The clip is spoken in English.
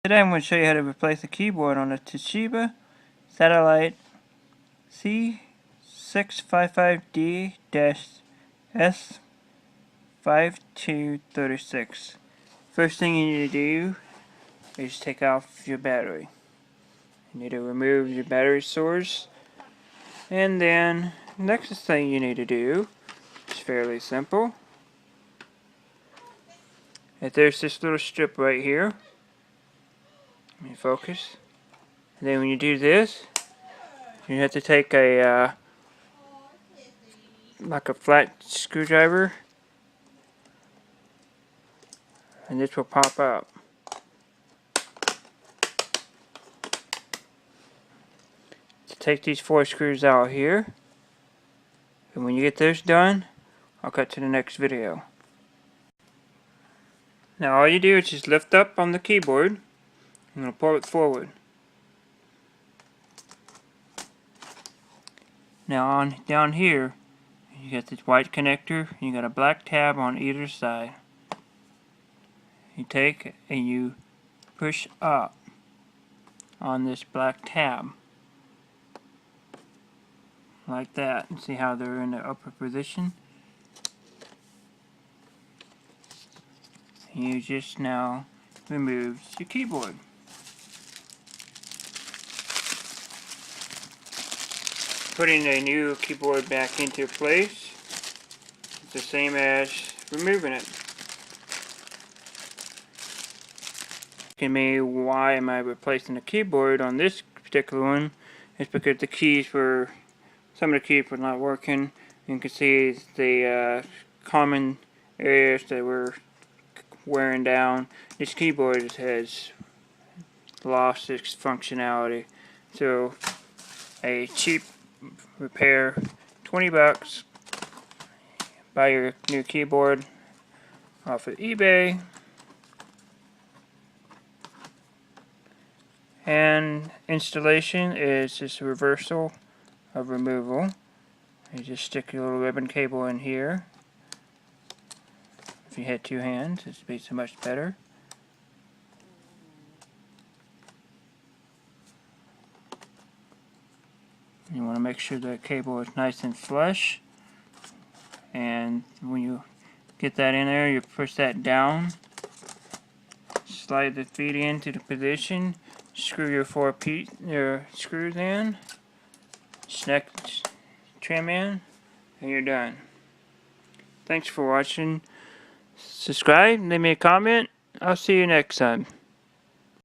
Today I'm going to show you how to replace the keyboard on a Toshiba satellite c655d s5236. First thing you need to do is take off your battery. You need to remove your battery source, and then next thing you need to do is fairly simple. If there's this little strip right here, let me focus. And then when you do this, you have to take a like a flat screwdriver, and this will pop up. To take these 4 screws out here, and when you get this done, I'll cut to the next video. Now all you do is just lift up on the keyboard and pull it forward. Now down here, you got this white connector, and you got a black tab on either side. You take and you push up on this black tab like that, and see how they're in the upper position. And you just now remove your keyboard. Putting a new keyboard back into place is the same as removing it. Asking me why am I replacing the keyboard on this particular one, it's because the keys were, some of the keys were not working. You can see the common areas that were wearing down. This keyboard has lost its functionality. So a cheap repair, 20 bucks, buy your new keyboard off of eBay, and installation is just a reversal of removal. You just stick your little ribbon cable in here. If you had 2 hands, it'd be so much better. You want to make sure the cable is nice and flush, and when you get that in there, you push that down, slide the feet into the position, screw your 4 screws in, snap trim in, and you're done. Thanks for watching. Subscribe, leave me a comment. I'll see you next time.